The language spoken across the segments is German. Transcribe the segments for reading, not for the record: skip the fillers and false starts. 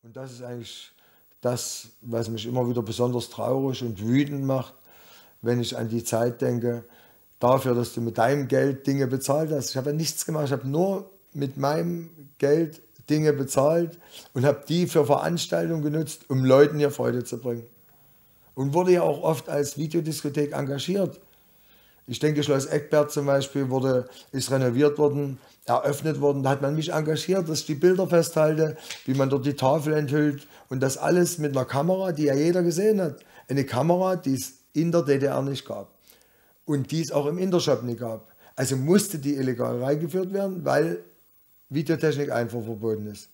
Und das ist eigentlich das, was mich immer wieder besonders traurig und wütend macht, wenn ich an die Zeit denke, dafür, dass du mit deinem Geld Dinge bezahlt hast. Ich habe ja nichts gemacht, ich habe nur mit meinem Geld Dinge bezahlt und habe die für Veranstaltungen genutzt, um Leuten hier Freude zu bringen. Und wurde ja auch oft als Videodiskothek engagiert. Ich denke, Schloss Eckberg zum Beispiel ist renoviert worden, eröffnet worden. Da hat man mich engagiert, dass ich die Bilder festhalte, wie man dort die Tafel enthüllt. Und das alles mit einer Kamera, die ja jeder gesehen hat. Eine Kamera, die es in der DDR nicht gab. Und die es auch im Intershop nicht gab. Also musste die illegal reingeführt werden, weil Videotechnik-Einfuhr verboten ist.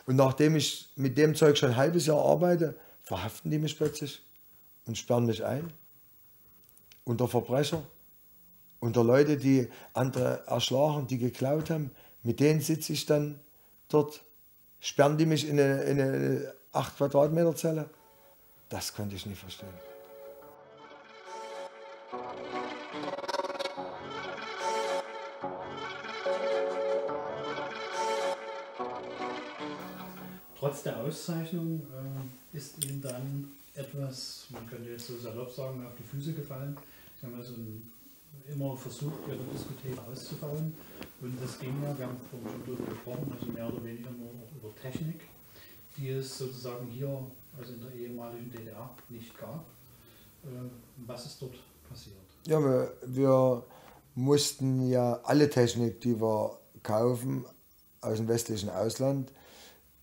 Und nachdem ich mit dem Zeug schon ein halbes Jahr arbeite, verhaften die mich plötzlich und sperren mich ein. Unter Verbrecher. Unter Leute, die andere erschlagen, die geklaut haben. Mit denen sitze ich dann dort. Sperren die mich in eine 8 Quadratmeter Zelle? Das konnte ich nicht verstehen. Trotz der Auszeichnung ist Ihnen dann etwas, man könnte jetzt so salopp sagen, auf die Füße gefallen. Sie haben also immer versucht, Ihre Diskothek auszubauen. Und das ging ja, wir haben vorhin schon darüber gesprochen, also mehr oder weniger nur noch über Technik, die es sozusagen hier, also in der ehemaligen DDR, nicht gab. Was ist dort passiert? Ja, wir mussten ja alle Technik, die wir kaufen aus dem westlichen Ausland,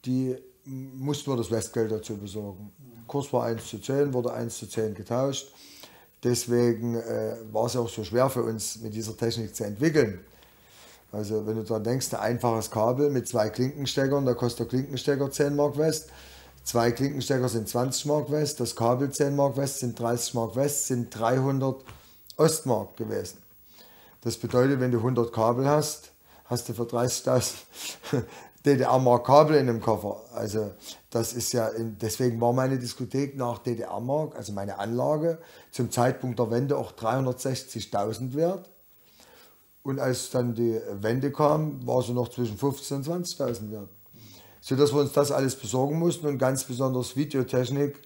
die mussten wir das Westgeld dazu besorgen. Kurs war 1:10, wurde 1:10 getauscht. Deswegen war es auch so schwer für uns, mit dieser Technik zu entwickeln. Also wenn du daran denkst, ein einfaches Kabel mit 2 Klinkensteckern, da kostet der Klinkenstecker 10 Mark West. 2 Klinkenstecker sind 20 Mark West, das Kabel 10 Mark West sind 30 Mark West, sind 300 Ostmark gewesen. Das bedeutet, wenn du 100 Kabel hast, hast du für 30.000 DDR-Mark Kabel in dem Koffer. Also das ist ja, deswegen war meine Diskothek nach DDR-Mark, also meine Anlage, zum Zeitpunkt der Wende auch 360.000 wert. Und als dann die Wende kam, war sie noch zwischen 15.000 und 20.000 wert. Sodass wir uns das alles besorgen mussten und ganz besonders Videotechnik,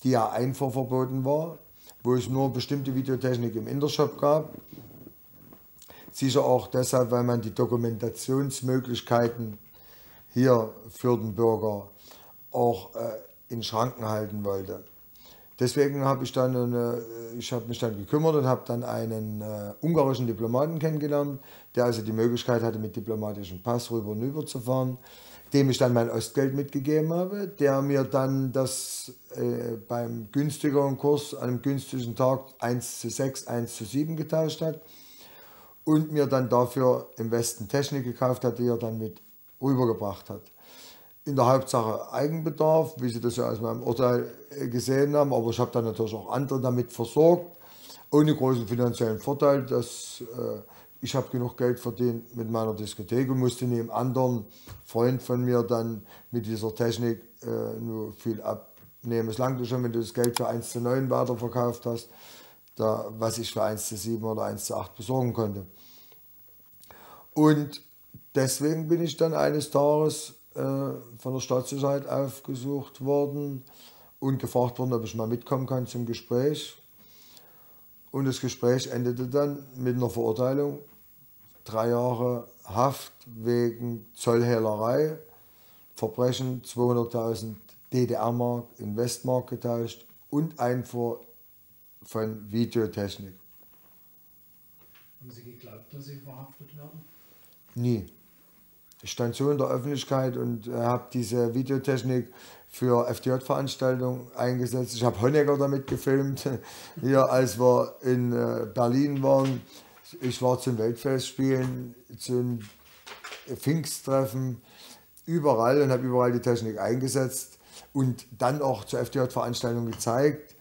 die ja Einfuhr verboten war, wo es nur bestimmte Videotechnik im Intershop gab. Sicher auch deshalb, weil man die Dokumentationsmöglichkeiten hier für den Bürger auch in Schranken halten wollte. Deswegen habe ich mich dann gekümmert und habe dann einen ungarischen Diplomaten kennengelernt, der also die Möglichkeit hatte, mit diplomatischem Pass rüber und rüber zu fahren, dem ich dann mein Ostgeld mitgegeben habe, der mir dann das beim günstigeren Kurs an einem günstigen Tag 1:6, 1:7 getauscht hat und mir dann dafür im Westen Technik gekauft hat, die er dann mit rübergebracht hat. In der Hauptsache Eigenbedarf, wie Sie das ja aus meinem Urteil gesehen haben, aber ich habe dann natürlich auch andere damit versorgt, ohne großen finanziellen Vorteil. Ich habe genug Geld verdient mit meiner Diskothek und musste nie einem anderen Freund von mir dann mit dieser Technik nur viel abnehmen. Es langt schon, wenn du das Geld für 1:9 weiterverkauft hast, was ich für 1:7 oder 1:8 besorgen konnte. Und deswegen bin ich dann eines Tages von der Staatssicherheit aufgesucht worden und gefragt worden, ob ich mal mitkommen kann zum Gespräch. Und das Gespräch endete dann mit einer Verurteilung, 3 Jahre Haft wegen Zollhehlerei, Verbrechen, 200.000 DDR-Mark in Westmark getauscht und Einfuhr von Videotechnik. Haben Sie geglaubt, dass Sie verhaftet werden? Nie. Ich stand so in der Öffentlichkeit und habe diese Videotechnik für FDJ-Veranstaltungen eingesetzt. Ich habe Honecker damit gefilmt, hier als wir in Berlin waren. Ich war zum Weltfestspielen, zum Pfingsttreffen, überall und habe überall die Technik eingesetzt und dann auch zur FDJ-Veranstaltung gezeigt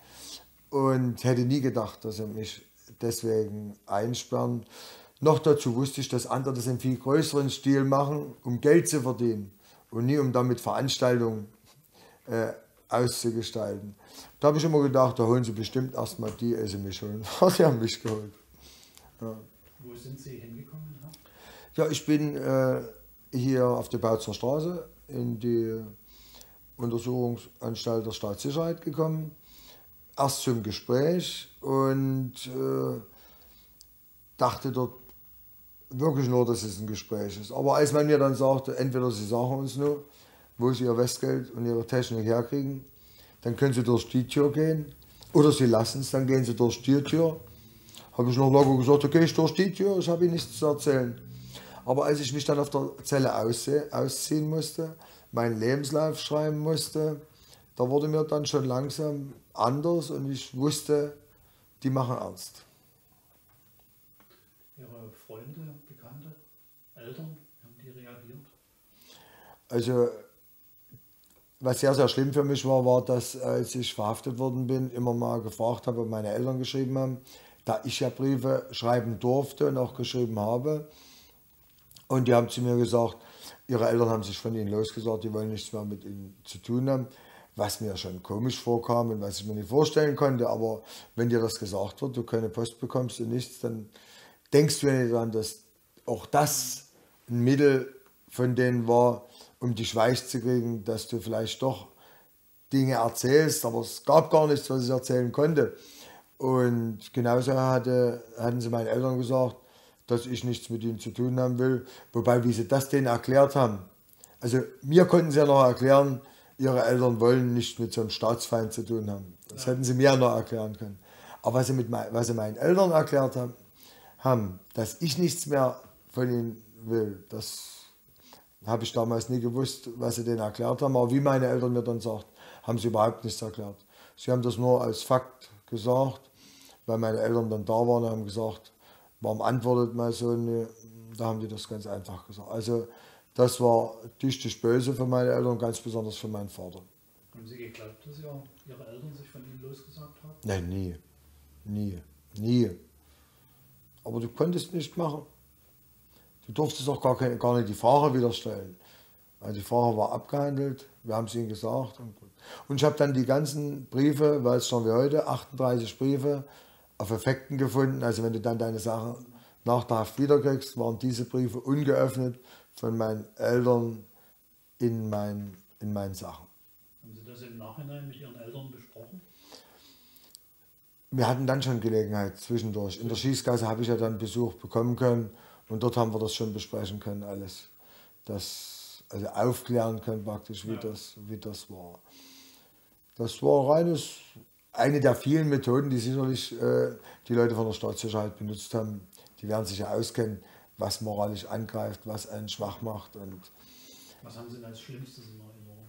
und hätte nie gedacht, dass sie mich deswegen einsperren. Noch dazu wusste ich, dass andere das in viel größeren Stil machen, um Geld zu verdienen und nie um damit Veranstaltungen auszugestalten. Da habe ich immer gedacht, da holen sie bestimmt erstmal die, ehe sie mich holen. Sie haben mich geholt. Ja. Wo sind Sie hingekommen? Ja, ich bin hier auf der Bautzer Straße in die Untersuchungsanstalt der Staatssicherheit gekommen, erst zum Gespräch und dachte dort wirklich nur, dass es ein Gespräch ist. Aber als man mir dann sagte, entweder Sie sagen uns nur, wo Sie Ihr Westgeld und Ihre Technik herkriegen, dann können Sie durch die Tür gehen, oder Sie lassen es, dann gehen Sie durch die Tür. Habe ich noch locker gesagt, okay, ich durch die Tür, ich habe Ihnen nichts zu erzählen. Aber als ich mich dann auf der Zelle ausziehen musste, meinen Lebenslauf schreiben musste, da wurde mir dann schon langsam anders und ich wusste, die machen ernst. Ihre Freunde, Bekannte, Eltern, haben die reagiert? Also, was sehr, sehr schlimm für mich war, war, dass als ich verhaftet worden bin, immer mal gefragt habe, ob meine Eltern geschrieben haben, da ich ja Briefe schreiben durfte und auch geschrieben habe. Und die haben zu mir gesagt, ihre Eltern haben sich von ihnen losgesagt, die wollen nichts mehr mit ihnen zu tun haben, was mir schon komisch vorkam und was ich mir nicht vorstellen konnte. Aber wenn dir das gesagt wird, du keine Post bekommst und nichts, dann denkst du ja nicht daran, dass auch das ein Mittel von denen war, um dich weich zu kriegen, dass du vielleicht doch Dinge erzählst, aber es gab gar nichts, was ich erzählen konnte. Und genauso hatten sie meinen Eltern gesagt, dass ich nichts mit ihnen zu tun haben will. Wobei, wie sie das denen erklärt haben, also mir konnten sie ja noch erklären, ihre Eltern wollen nichts mit so einem Staatsfeind zu tun haben. Das hätten sie mir noch erklären können. Aber was sie meinen Eltern erklärt haben, dass ich nichts mehr von ihnen will, das habe ich damals nie gewusst, was sie denen erklärt haben. Aber wie meine Eltern mir dann sagt, haben sie überhaupt nichts erklärt. Sie haben das nur als Fakt gesagt, weil meine Eltern dann da waren und haben gesagt, warum antwortet mein Sohn nicht? Da haben die das ganz einfach gesagt. Also das war tüchtig böse für meine Eltern, ganz besonders für meinen Vater. Haben Sie geglaubt, dass Ihre Eltern sich von Ihnen losgesagt haben? Nein, nie. Aber du konntest nicht machen. Du durftest auch gar nicht die Frage wieder stellen. Also die Frage war abgehandelt, wir haben es ihnen gesagt. Und ich habe dann die ganzen Briefe, weil es schon wie heute, 38 Briefe, auf Effekten gefunden. Also wenn du dann deine Sachen nach der Haft wiederkriegst, waren diese Briefe ungeöffnet von meinen Eltern in meinen Sachen. Haben Sie das im Nachhinein mit Ihren Eltern besprochen? Wir hatten dann schon Gelegenheit zwischendurch. In der Schießgasse habe ich ja dann Besuch bekommen können und dort haben wir das schon besprechen können, alles. Also aufklären können praktisch, wie das war. Das war eine der vielen Methoden, die sicherlich die Leute von der Staatssicherheit benutzt haben. Die werden sich ja auskennen, was moralisch angreift, was einen schwach macht. Und was haben Sie denn als Schlimmstes in Erinnerung?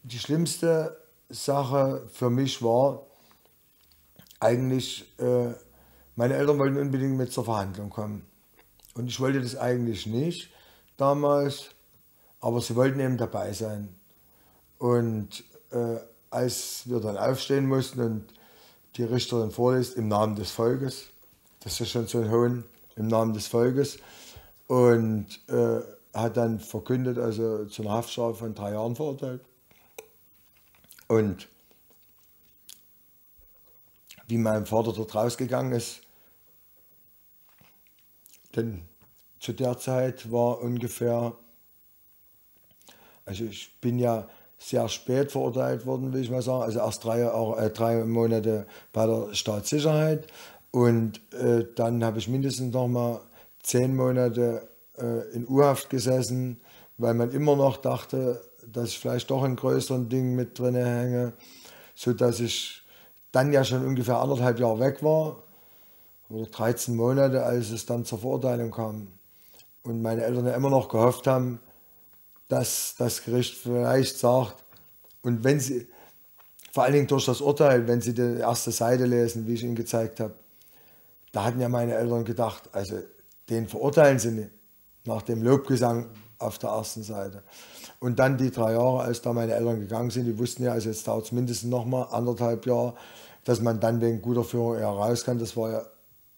die schlimmste Sache für mich war eigentlich, meine Eltern wollten unbedingt mit zur Verhandlung kommen. Und ich wollte das eigentlich nicht damals, aber sie wollten eben dabei sein. Und als wir dann aufstehen mussten und die Richterin vorliest, im Namen des Volkes, das ist ja schon so ein Hohn, im Namen des Volkes, und hat dann verkündet, also zu einer Haftstrafe von 3 Jahren verurteilt. Und wie mein Vater dort rausgegangen ist, denn zu der Zeit war ungefähr, also ich bin ja sehr spät verurteilt worden, will ich mal sagen, also erst 3 Monate bei der Staatssicherheit und dann habe ich mindestens noch mal 10 Monate in U-Haft gesessen, weil man immer noch dachte, dass ich vielleicht doch in größeren Dingen mit drin hänge, sodass ich dann ja schon ungefähr 1,5 Jahre weg war, oder 13 Monate, als es dann zur Verurteilung kam. Und meine Eltern ja immer noch gehofft haben, dass das Gericht vielleicht sagt, und wenn sie, vor allen Dingen durch das Urteil, wenn sie die erste Seite lesen, wie ich ihnen gezeigt habe, da hatten ja meine Eltern gedacht, also den verurteilen sie nicht, nach dem Lobgesang auf der ersten Seite. Und dann die 3 Jahre, als da meine Eltern gegangen sind, die wussten ja, also jetzt dauert es mindestens nochmal 1,5 Jahre, dass man dann wegen guter Führung eher raus kann. Das war ja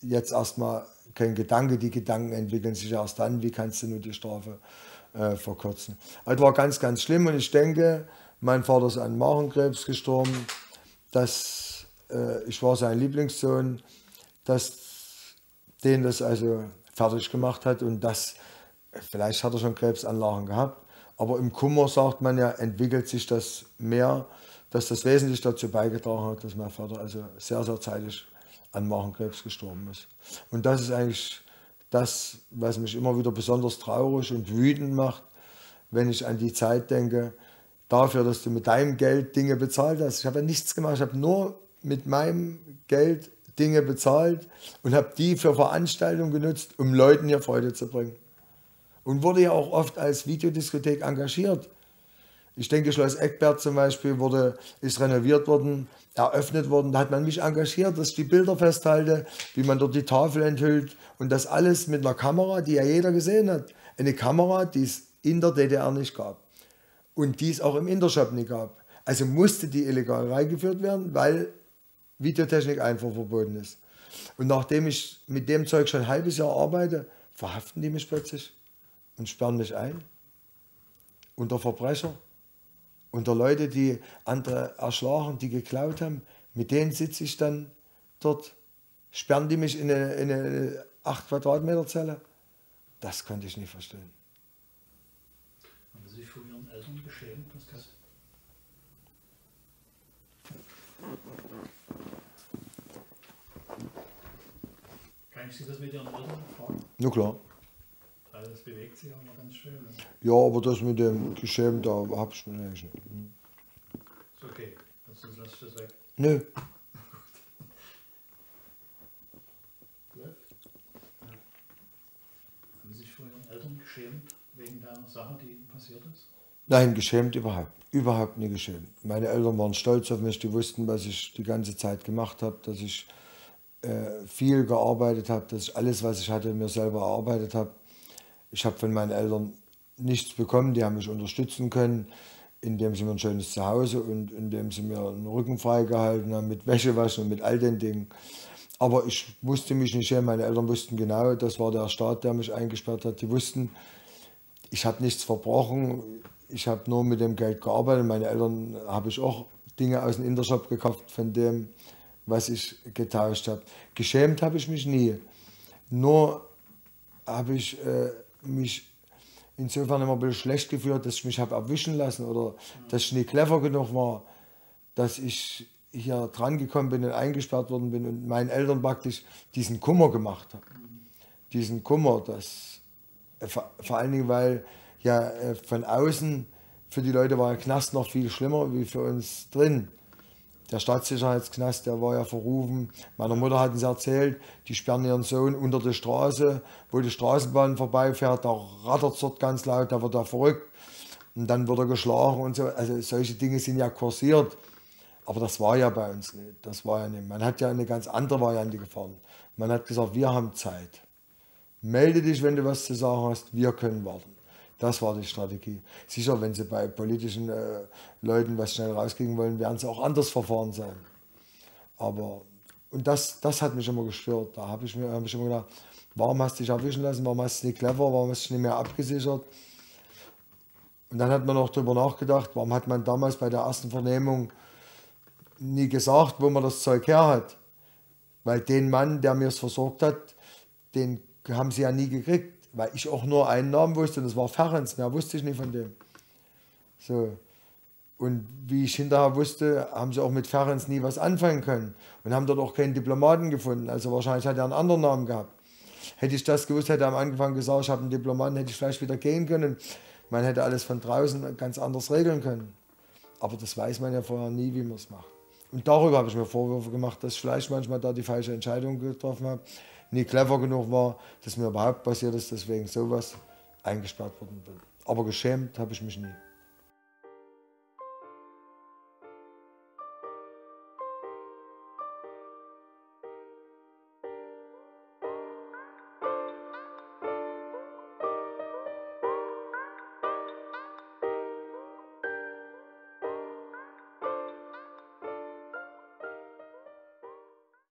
jetzt erstmal kein Gedanke, die Gedanken entwickeln sich erst dann, wie kannst du nur die Strafe verkürzen. Also war ganz, ganz schlimm und ich denke, mein Vater ist an Magenkrebs gestorben, ich war sein Lieblingssohn, dass den das also fertig gemacht hat und das, vielleicht hat er schon Krebsanlagen gehabt, Aber im Kummer, sagt man ja, entwickelt sich das mehr, dass das wesentlich dazu beigetragen hat, dass mein Vater also sehr, sehr zeitig an Magenkrebs gestorben ist. Und das ist eigentlich das, was mich immer wieder besonders traurig und wütend macht, wenn ich an die Zeit denke, dafür, dass du mit deinem Geld Dinge bezahlt hast. Ich habe ja nichts gemacht, ich habe nur mit meinem Geld Dinge bezahlt und habe die für Veranstaltungen genutzt, um Leuten hier Freude zu bringen. Und wurde ja auch oft als Videodiskothek engagiert. Ich denke, Schloss Eckbert zum Beispiel ist renoviert worden, eröffnet worden. Da hat man mich engagiert, dass ich die Bilder festhalte, wie man dort die Tafel enthüllt. Und das alles mit einer Kamera, die ja jeder gesehen hat. Eine Kamera, die es in der DDR nicht gab. Und die es auch im Intershop nicht gab. Also musste die illegal reingeführt werden, weil Videotechnik einfach verboten ist. Und nachdem ich mit dem Zeug schon ein halbes Jahr arbeite, verhaften die mich plötzlich und sperren mich ein. Unter Verbrecher. Unter Leute, die andere erschlagen, die geklaut haben. Mit denen sitze ich dann dort. Sperren die mich in eine 8 Quadratmeter Zelle? Das konnte ich nicht verstehen. Haben Sie sich von Ihren Eltern geschämt? Kann ich Sie das mit Ihren Eltern fragen? Na klar. Weil das bewegt sich auch mal ganz schön. Ne? Ja, aber das mit dem Geschämt, da habe ich mir eigentlich nicht. Ist okay, sonst lasse ich das weg. Nö. Gut. Ja. Haben Sie sich vor Ihren Eltern geschämt wegen der Sache, die Ihnen passiert ist? Nein, geschämt überhaupt nie geschämt. Meine Eltern waren stolz auf mich, die wussten, was ich die ganze Zeit gemacht habe, dass ich viel gearbeitet habe, dass ich alles, was ich hatte, mir selber erarbeitet habe. Ich habe von meinen Eltern nichts bekommen, die haben mich unterstützen können, indem sie mir ein schönes Zuhause und indem sie mir den Rücken freigehalten haben mit Wäschewaschen und mit all den Dingen. Aber ich musste mich nicht schämen, meine Eltern wussten genau, das war der Staat, der mich eingesperrt hat. Die wussten, ich habe nichts verbrochen, ich habe nur mit dem Geld gearbeitet. Meine Eltern habe ich auch Dinge aus dem Intershop gekauft von dem, was ich getauscht habe. Geschämt habe ich mich nie. Nur habe ich mich insofern immer ein bisschen schlecht gefühlt, dass ich mich habe erwischen lassen oder dass ich nicht clever genug war, dass ich hier dran gekommen bin und eingesperrt worden bin und meinen Eltern praktisch diesen Kummer gemacht habe. Diesen Kummer, das vor allen Dingen, weil ja von außen für die Leute war der Knast noch viel schlimmer wie für uns drin. Der Staatssicherheitsknast, der war ja verrufen. Meiner Mutter hatten sie erzählt, die sperren ihren Sohn unter die Straße, wo die Straßenbahn vorbeifährt, da rattert es dort ganz laut, da wird er verrückt und dann wird er geschlagen und so. Also solche Dinge sind ja kursiert, aber das war ja bei uns nicht. Das war ja nicht. Man hat ja eine ganz andere Variante gefahren. Man hat gesagt, wir haben Zeit. Melde dich, wenn du was zu sagen hast, wir können warten. Das war die Strategie. Sicher, wenn sie bei politischen Leuten was schnell rauskriegen wollen, werden sie auch anders verfahren sein. Aber, und das hat mich immer gestört. Da habe ich mir immer gedacht, warum hast du dich erwischen lassen, warum hast du nicht clever, warum hast du dich nicht mehr abgesichert? Und dann hat man auch darüber nachgedacht, warum hat man damals bei der ersten Vernehmung nie gesagt, wo man das Zeug her hat. Weil den Mann, der mir es versorgt hat, den haben sie ja nie gekriegt. Weil ich auch nur einen Namen wusste, und das war Ferenc, mehr wusste ich nicht von dem. So. Und wie ich hinterher wusste, haben sie auch mit Ferenc nie was anfangen können und haben dort auch keinen Diplomaten gefunden. Also wahrscheinlich hat er einen anderen Namen gehabt. Hätte ich das gewusst, hätte er am Anfang gesagt, ich habe einen Diplomaten, hätte ich vielleicht wieder gehen können. Man hätte alles von draußen ganz anders regeln können. Aber das weiß man ja vorher nie, wie man es macht. Und darüber habe ich mir Vorwürfe gemacht, dass ich vielleicht manchmal da die falsche Entscheidung getroffen habe, nie clever genug war, dass mir überhaupt passiert ist, deswegen sowas eingesperrt worden bin. Aber geschämt habe ich mich nie.